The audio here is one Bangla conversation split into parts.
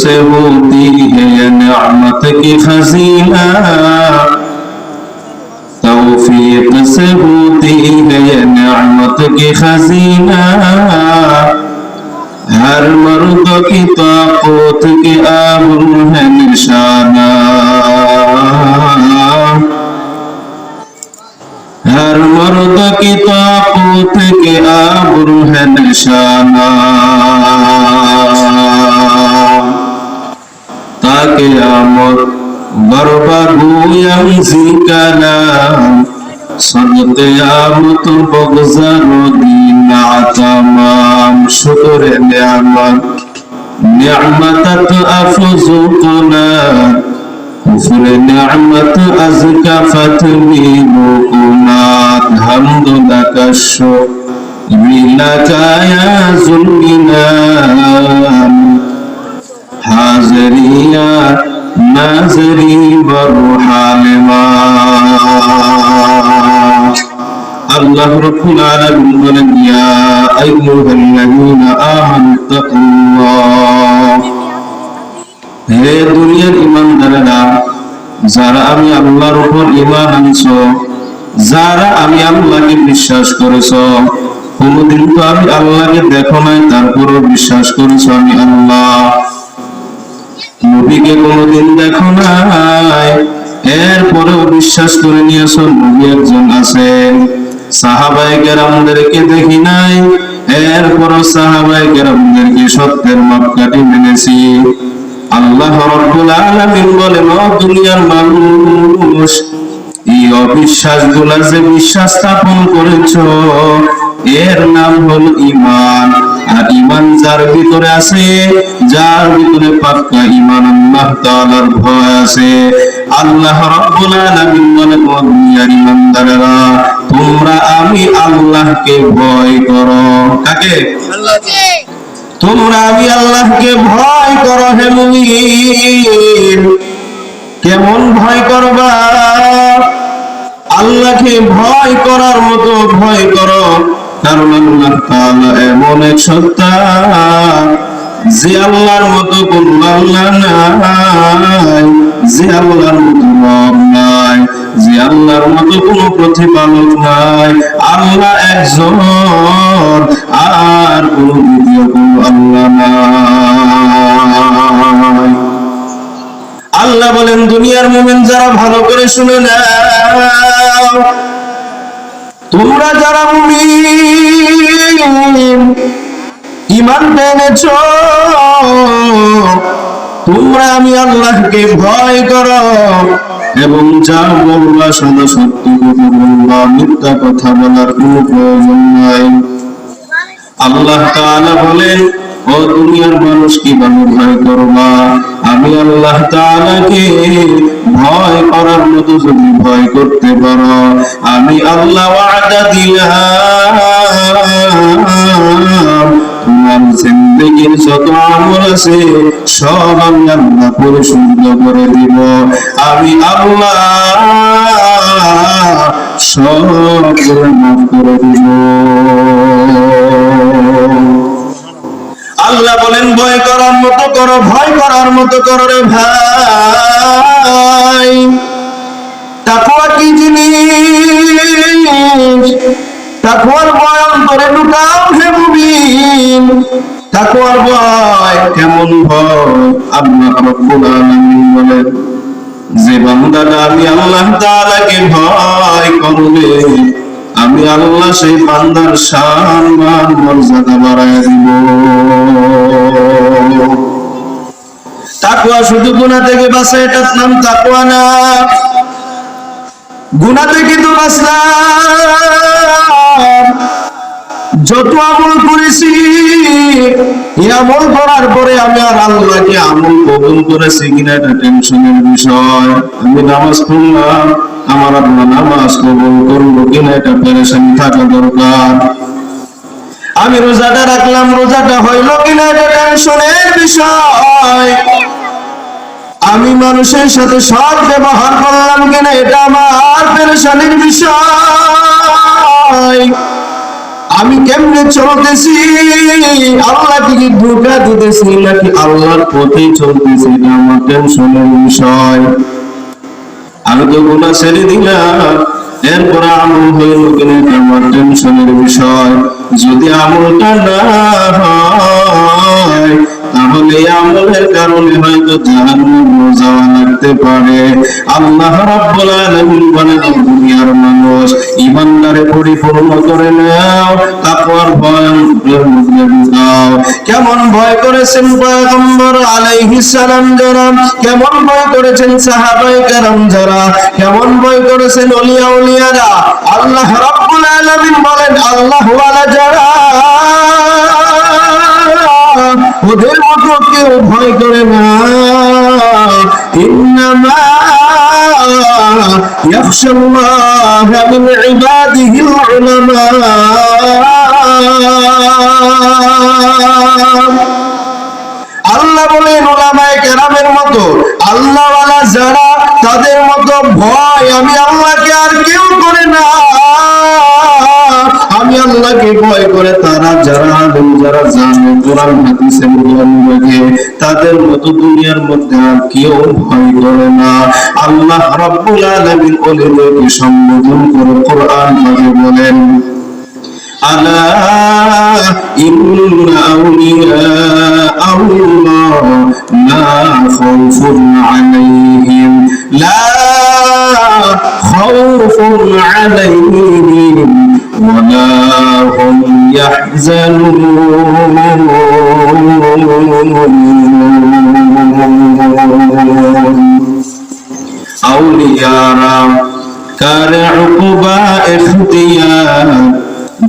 से होती है ये नेमत की खजीना, तौफीक से होती है ये नेमत की खजीना, हर मर्द की ताकत के आबरू है निशाना, हर मर्द की ताकत के आबरू है निशाना, ताकि आमद गरबा गोयम जिकना, सदके आमत बगज़रो दीन तमाम, शुक्र नेमत नेमतत अफज़ुकना, कुफ्र नेमत अज़का फतबीबुकुनात, हम्द लका शुक्र लका या ज़ुल्मिनान, हाज़रिया नाज़री बरुहालिमा। अल्लाह रब्बुल आलमीन बोलेन, या अय्युहाल्लज़ीना आमनु ताकुल्लाह, হে দুনিয়ার ঈমানদারেরা, যারা আমি আল্লাহর উপর ঈমান আনছো, যারা আমি আল্লাহকে বিশ্বাস করেছো, কোনদিন তো আমি আল্লাহকে দেখো নাই, তারপরও বিশ্বাস করেছো আমি আল্লাহ। নবীকে কোনদিন দেখো নাই, এরপরেও বিশ্বাস করে নিয়েছো নবী একজন আছেন। সাহাবায়ে কেরামদেরকে দেখি নাই, এরপরও সাহাবায়ে কেরামদেরকে সত্যের মাপকাঠি মেনেছি। আল্লাহ রাব্বুল আলামিন বলেন, ও দুনিয়ার মানুষ, এই অবিশ্বাসগুলা যে বিশ্বাস স্থাপন করেছো, এর নাম হল ঈমান। আর ঈমান যার ভিতরে আছে, যার ভিতরে পাক্কা ঈমান, আল্লাহ তাআলার ভয় আছে, আল্লাহ রাব্বুল আলামিন বলেন, ও দুনিয়ার ঈমানদারেরা, তোমরা আমি আল্লাহকে ভয় করো। কাকে? আল্লাহকে। তোমরা আমি আল্লাহকে ভয় করো হে মুমিন। কেমন ভয় করবা? আল্লাহকে ভয় করার মতো ভয় করো, কারণ আল্লাহ তাআলা এমন এক সত্তা, যে আল্লাহর মতো কোন আল্লাহ নাই, যে আল্লাহর মতো রব নাই, যে আল্লাহর মতো কোন প্রতিপালক নাই। আল্লাহ একজন, আর কোন দ্বিতীয় কোন আল্লাহ নাই। আল্লাহ বলেন, দুনিয়ার মুমিন যারা, ভালো করে শুনে নাও, তোমরা যারা মুমিন ঈমান এনেছো, তোমরা আমি আল্লাহকে ভয় করো, এবং যা বলবা সদা সত্য কথা বলবা, মিথ্যা কথা বলার কোনো প্রয়োজন নাই। আল্লাহ তাআলা বলেন, ও দুনিয়ার মানুষ, কিভাবে ভয় করবা? আমি আল্লাহ তাআলাকে ভয় করার মতো যদি ভয় করতে পারো, আমি আল্লাহ ওয়াদা দিলাম, তোমার জিন্দেগীর যত আমল আছে সব আমি আল্লাহ পরিশুদ্ধ করে দিব। আমি আল্লাহ সব মাফ করে দিব। আল্লাহ বলেন, ভয় করার মতো করো, ভয় করার মতো করো রে ভাই। তাকওয়া কি জিনিস? তাকওয়ার ভয় অন্তরে ঢুকাও হে মুমিন। তাকওয়ার ভয় কেমন ভয়? আল্লাহ রাব্বুল আলামিন বলেন, যে বান্দাটা আমি আল্লাহ তাআলাকে ভয় করবে, আমি আল্লাহ সেই বান্দার শান মান মর্যাদা বাড়ায় দিব। তাকওয়া শুধু গুনাহ থেকে বাঁচা, এটার নাম তাকওয়া না। গুনাহ থেকে তো বাঁচলাম, যত আমল করেছি, এই আমল করার পরে আমি আর আল্লাহকে আমল কবুল করেছি কিনা এটা টেনশনের বিষয়। আমি নামাজ পড়লাম, আমার আল্লাহ নামাজ কবুল করলো কিনা এটা পেরেশানি থাকা দরকার। আমি রোজাটা রাখলাম, রোজাটা হইল কিনা এটা টেনশনের বিষয়। আমি মানুষের সাথে সৎ ব্যবহার করলাম কিনা এটা আমার পেরেশানির বিষয়। আমি কেমনে চলতেছি, আল্লাহকে কি ধোঁকা দিতেছি নাকি আল্লাহর পথেই চলতেছি, এটা আমার টেনশনের বিষয়। আমি তো গুনাহ ছেড়ে দিলাম, এরপর আমল হইল কিনা এটা আমার টেনশনের বিষয়। যদি আমলটা না হয় তাহলে আমলের কারণে হয়তো জাহান্নামে যাওয়া লাগতে পারে। আল্লাহ রাব্বুল আলামিন বলেন, দুনিয়ার মানুষ ঈমানদারে পরিপূর্ণ করে নাও, তাকওয়ার ভয় অন্তরের মধ্যে ঢুকাও। কেমন ভয় করেছেন পয়গম্বর আলাইহিস সালাম যারা, কেমন ভয় করেছেন সাহাবায়ে কেরাম যারা, কেমন ভয় করেছেন ওলিয়া উলিয়ারা। আল্লাহ রাব্বুল আলামিন বলেন, আল্লাহ ওয়ালা যারা ওদের মতো কেউ ভয় করে না। ইন্নামা ইয়াখশাল্লাহ মিন ইবাদিহিল উলামা। আল্লাহ বলেন উলামায়ে কেরামের মতো আল্লাহ ওয়ালা যারা, তাদের মতো ভয় আমি আল্লাহকে আর কেউ করে না। আমি আল্লাহকে ভয় করে তারা যারা আলেম, যারা জানে কোরআন হাদিসের জ্ঞান রাখে, তাদের মতো দুনিয়ার মধ্যে আর কেউ ভয় করে না। আল্লাহ রাব্বুল আলামিন ওলিদেরকে সম্বোধন করে কোরআন পাকে বলেন, আলা ইন্না আউলিয়া আল্লাহ লা খাউফুন আলাইহিম লা খাউফুন আলাইহিম ওয়ালা হুম ইয়াহজানুন। আউলিয়ারা কারে উকুবা ইখতিয়ার,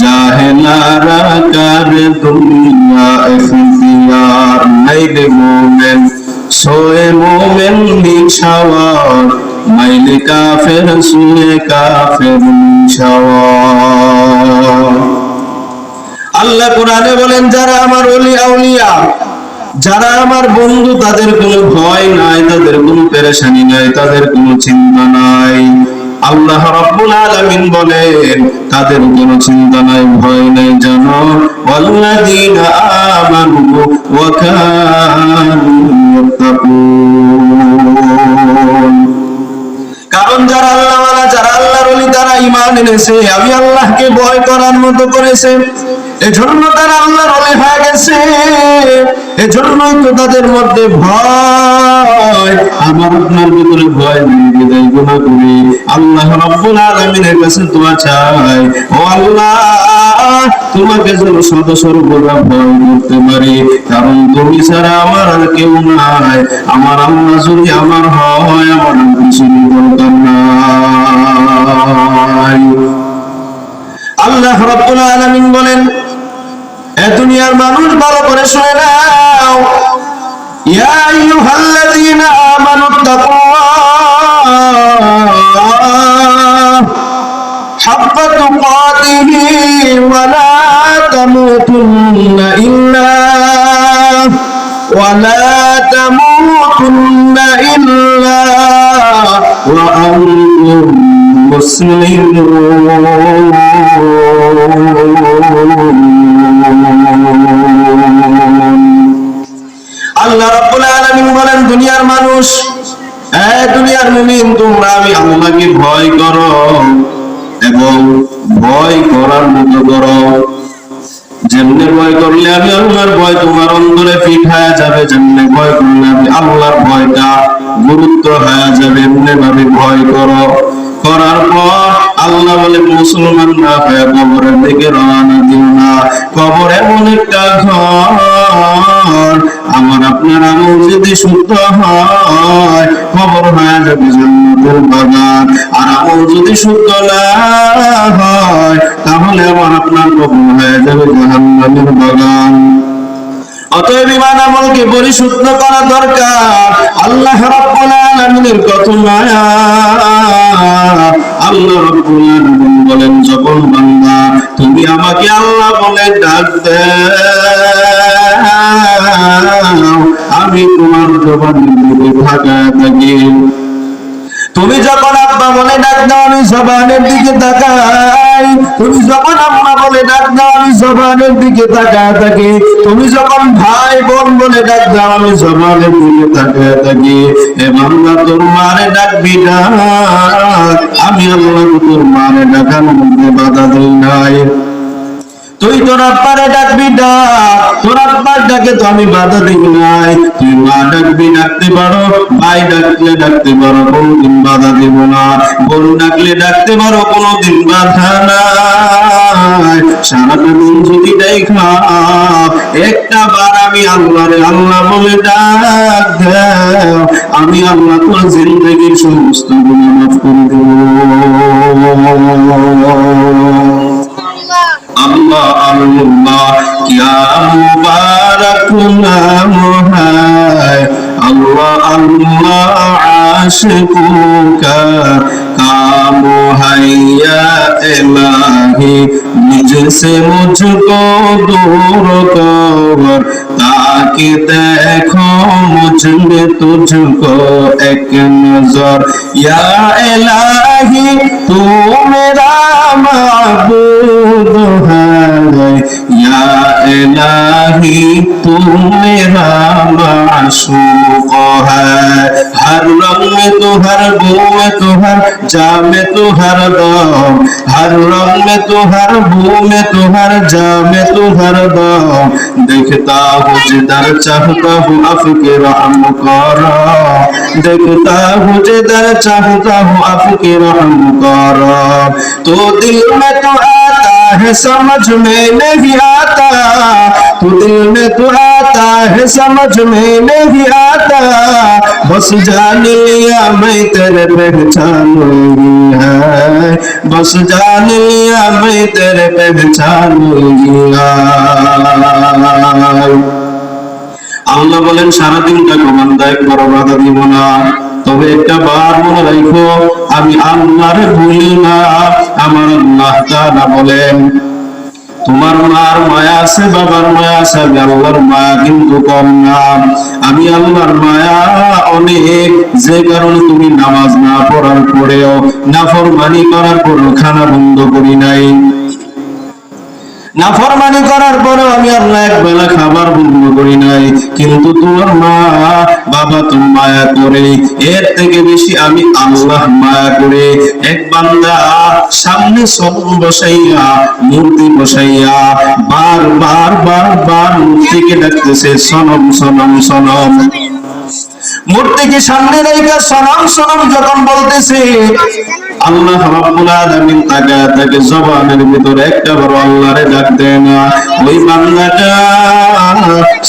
জাহেলারা কারে দুনিয়া ইখতিয়ার। নাইলে মোমেন সোয়ে মোমেন নিশাওয়ার, মাইলে কাফের সুয়ে কাফের নিশাওয়ার। আল্লাহ কোরআনে বলেন, যারা আমার ওলি আউলিয়া, যারা আমার বন্ধু, তাদের কোনো ভয় নাই, তাদের কোনো পেরেশানি নাই, তাদের কোনো চিন্তা নাই। আল্লাহ রাব্বুল আলামিন বলেন, তাদের কোনো চিন্তা নাই, ভয় নাই। জানো ওয়াল্লাযীনা আমানু ওয়া কানু ইয়াত্তাকুন। কারণ যারা আল্লাহওয়ালা, যারা আল্লাহর ওলি, তারা ঈমান এনেছে, আমি আল্লাহকে ভয় করার মতো করেছে, এজন্য তারা আল্লাহর ওলি হয়ে গেছে। এজন্যই তো তাদের মধ্যে ভয়। আমার আপনার ভিতরে ভয় নিয়ে দেয় গুনাহ করি, আল্লাহ রাব্বুল আলামিনের কাছে দোয়া চাই, ও আল্লাহ তোমাকে যেন সদা সর্বদা ভয় করতে পারি, কারণ তুমি ছাড়া আমার আর কেউ নাই। আমার আল্লাহ যদি আমার হয়, আমার কিছু দরকার নাই। আল্লাহ রাব্বুল আলামিন বলেন, এ দুনিয়ার মানুষ ভালো করে শুনে নাও, ইয়া আইয়ুহাল্লাযীনা আমানুত্তাকুল্লাহ হাক্কা তুকাতিহি ওয়া লা তামুতুন্না ইল্লা ওয়া আনতুম মুসলিমুন। আল্লাহ রাব্বুল আলামিন বলেন, দুনিয়ার মানুষ, দুনিয়ার মুমিন, তোমরা আমি আল্লাহকে ভয় করো এবং ভয় করার মতো করো। যেমনে ভয় করলে আমি আল্লাহর ভয় তোমার অন্তরে ফিট হয়ে যাবে, যেমনে ভয় করলে আমি আল্লাহর ভয়টা গুরুত্ব হয়ে যাবে, এমনি ভাবে ভয় করো। করার পর আল্লাহ বলে, মুসলমান না হয়ে কবরের দিকে রওনা দিও না। কবর এমন একটা ঘর, আমার আপনার আমল যদি শুদ্ধ হয়, কবর হয়ে যাবে জান্নাতের বাগান। আর আমল যদি শুদ্ধ না হয়, তাহলে আমার আপনার কবর হয়ে যাবে জাহান্নামের বাগান। অতএব ঈমান আমলকে পরিশুদ্ধ করা দরকার। আল্লাহ রাব্বুল আলামিনের কত মায়া। আল্লাহ রাব্বুল আলামিন বলেন, যখন বান্দা তুমি আমাকে আল্লাহ বলে ডাক দাও, আমি তোমার জবানের দিকে তাকায় থাকি। তুমি যখন আব্বা বলে ডাক দাও আমি জবানের দিকে তাকাই, তুমি যখন আম্মা বলে ডাক দাও আমি জবানের দিকে তাকায় থাকি, তুমি যখন ভাই বোন বলে ডাক দাও আমি জবানের দিকে তাকায় থাকি। এ বান্দা তোর মারে ডাকবি ডাক, আমি আল্লাহ তোর মারে ডাকার মধ্যে বাধা দেই নাই। তুই তোর আব্বারে ডাকবি ডাক, তোর আব্বার ডাকে তো আমি বাধা দিই নাই। তুই মা ডাকবি ডাকতে পারো, ভাই ডাকলে ডাকতে পারো, কোনদিন বাধা দেব না। বোন ডাকলে ডাকতে পারো, কোনদিন বাধা নাই। সারাটা দিন যদি দেখা একটা বার আমি আল্লাহরে আল্লাহ বলে ডাক দাও, আমি আল্লাহ তোর জিন্দেগির সমস্ত গুনাহ মাফ করে দেব। अल्लाह अल्लाह क्या मुबारक नाम है, अल्लाह अल्लाह आशिकों का काम है या इलाही, मुझसे मुझको दूर कर ताकि देखो मुझ में तुझको एक नजर, या इलाही तू मेरा माबूद है, या इलाही तू मेरा माशूक है। हर रंग में तो हर बू में तो हर जा में तो हर दम, हर रंग में तो हर बू में तो हर जा में तो हर दम, देखता हूँ जिधर चाहता हूँ आपके रहम करो, देखता हूँ जिधर चाहता हूँ आपके रहम करो। तो दिल में तो आता है समझ में नहीं आता, तो दिल में तो आता है समझ में नहीं आता, बस जान लिया मैं तेरे पहचान है, बस जान लिया मैं तेरे पहचान गया। আল্লাহ বলেন সারাদিনটা বান্দা একবার বাধা দিব না, তবে একটা বার মনে রাখো আমি আল্লাহরে ভুলি না। আমার আল্লাহ তাআলা বলেন তোমার মার মায়া আছে, বাবার মায়া আছে, আমি আল্লাহর মায়া কিন্তু কম না। আমি আল্লাহর মায়া অনেক, যে কারণে তুমি নামাজ না পড়ার পরেও, নাফরমানি করার পরেও খানা বন্ধ করি নাই, নাফরমানি করার পরেও আমি আল্লাহ এক বেলা খাবার বন্ধ করি নাই। কিন্তু তোমার মা বাবা তো মায়া করে, এর থেকে বেশি আমি আল্লাহ মায়া করে। এক বান্দা সামনে সনম বসাইয়া, মূর্তি বসাইয়া বারবার বারবার মূর্তিকে ডাকতেছে সনম সনম সনম। মূর্তিকে সামনে রেখে সনম সনম যখন বলতেছে, আল্লাহ রাব্বুল আলামিন তাকে জবানের ভিতরে একটা বড় আল্লাহরে ডাক দেয় না। ওই বান্দাটা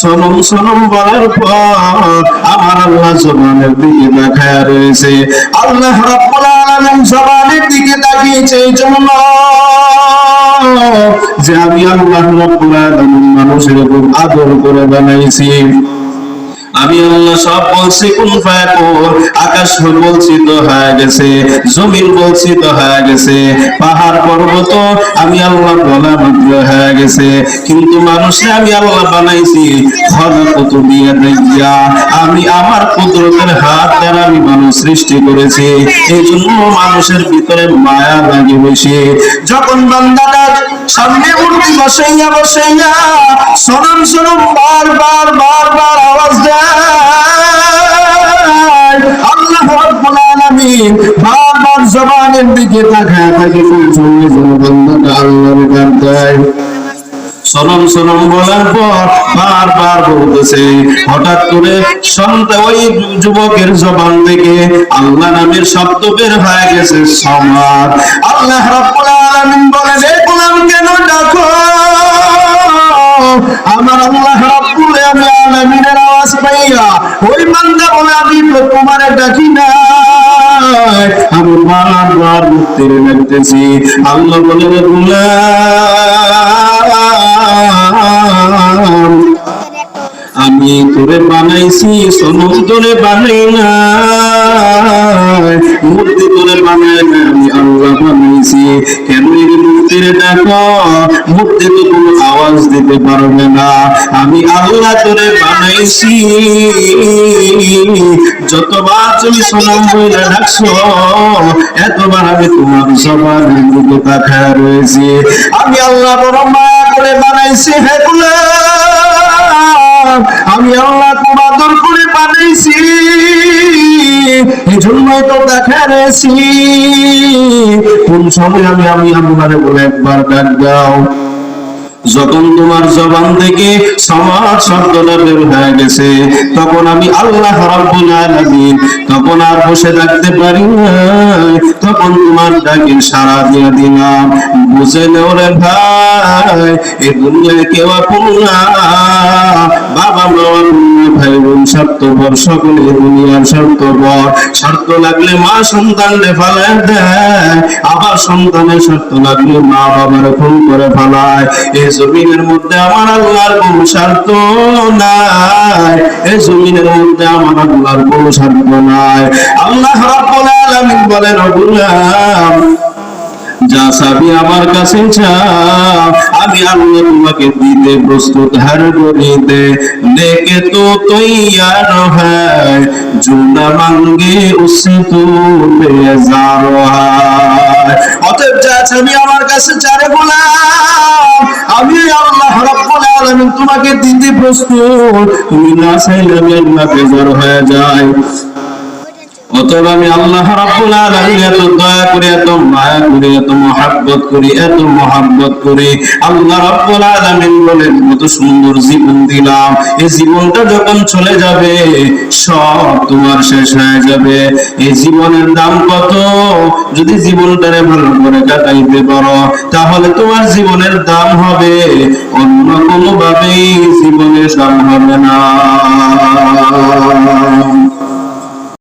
সনম সনম বলার পর আমার আল্লাহ জবানের দিকে তাকায় রয়েছে। আল্লাহ রাব্বুল আলামিন জবানের দিকে তাকিয়েছে এই জন্য যে আমি আল্লাহ রাব্বুল আলামিন মানুষের খুব আদর করে বানাইছি। আমি আল্লাহ সব বলছি কুন ফায়াকুন, আকাশ বলছি তো হয়ে গেছে, জমিন বলছি তো হয়ে গেছে, পাহাড় পর্বত আমি আল্লাহ বলা মাত্র হয়ে গেছে। কিন্তু মানুষে আমি আল্লাহ বানাইছি খলকতু বিয়াদিয়া, আমি আমার কুদরতের হাত দ্বারা আমি মানুষ সৃষ্টি করেছি। এই জন্য মানুষের ভিতরে মায়া লাগে বেশি। যখন বান্দাটা সামনে মূর্তি বসাইয়া বসাইয়া সনম সনম বারবার বারবার আওয়াজ দেয়, আল্লাহ রাব্বুল আলামিন বারবার জবানের দিকে তাকায় থাকে, সঙ্গে সঙ্গে বান্দাটা আল্লাহর ডাক দেয়। সনম সনম বলার পর বারবার বলতেছে, হঠাৎ করে ওই যুবকের জবান থেকে আল্লাহ নামের শব্দ বের হয়ে গেছে সমাদ। আল্লাহ রাব্বুল আলামিন বলেন, এ গোলাম কেন ডাকো? আমার আল্লাহ রাব্বুল আলামিনের আওয়াজ পাইয়া ওই বান্দা বলে, আমি তো তোমারে ডাকি না, আমি বারবার মুক্তির ডাকতেছি। আল্লাহ বলেন, গোলাম আমি তোরে বানাইছি সনম তোরে বানাই না, মূর্তি তোরে বানাই না, আমি আল্লাহ বানাইছি। কেন এই মূর্তির দেখো, মূর্তি তো কোনো আওয়াজ দিতে পারবে না, আমি আল্লাহ তোরে বানাইছি। যতবার তুমি সনম বইলে ডাকছো, এতবার আমি তোমার জবানের দিকে তাকায় রয়েছি। আমি আল্লাহ বড় মায়া করে বানাইছি হে গোলাম, আমি আল্লাহ তোমার আদর করে বানাইছি, এই জন্যই তো দেখা রয়েছি। কোন সময় আমি আল্লাহরে বলে একবার ডাক দাও। যখন তোমার জবান থেকে সমাজ শব্দটা বের হয়ে গেছে, তখন আমি আল্লাহ রাব্বুল আলামিন তখন আর বসে থাকতে পারি না, তখন তোমার ডাকে সাড়া দিয়ে দিলাম। বুঝে নাও রে ভাই, এই দুনিয়ায় কেউ আপন না, বাবা মা ভাই বোন স্বার্থপর, সকলে দুনিয়ার স্বার্থপর। স্বার্থ লাগলে মা সন্তানকে ফালায় দেয়, আবার সন্তানের স্বার্থ লাগলে মা বাবার খুন করে ফেলায়। এই জমিনের মধ্যে আমার আল্লাহর কোনো স্বার্থ নাই, এই জমিনের মধ্যে আমার আল্লাহর কোনো স্বার্থ নাই। আল্লাহ রাব্বুল আলামিন বলেন, ও গোলাম, যা চাবি আমার কাছে চাও, আমি আল্লাহ তোমাকে দিতে প্রস্তুত। হর গরিতে लेके तो तैयार है, जो न मांगे उससे तो बेजार है। অতএব যা চাবি আমার কাছে চারে গোলাম, আমি আল্লাহ রাব্বুল আলামিন তোমাকে দিতে প্রস্তুত। তুমি না চাইলে আমি আল্লাহ বেজার হয়ে যায়। অতএব আমি আল্লাহ রাব্বুল আলামিন এত দয়া করে, এত মায়া করে, এত মহব্বত করি, এত মহব্বত করি। আল্লাহ রাব্বুল আলামিন বলেন, কত সুন্দর জীবন দিলাম, এই জীবনটা যখন চলে যাবে সব তোমার শেষ হয়ে যাবে। এই জীবনের দাম কত? যদি জীবনটারে ভালো করে কাটাইতে পারো, তাহলে তোমার জীবনের দাম হবে, অন্য কোনো ভাবেই জীবনের দাম হবে না।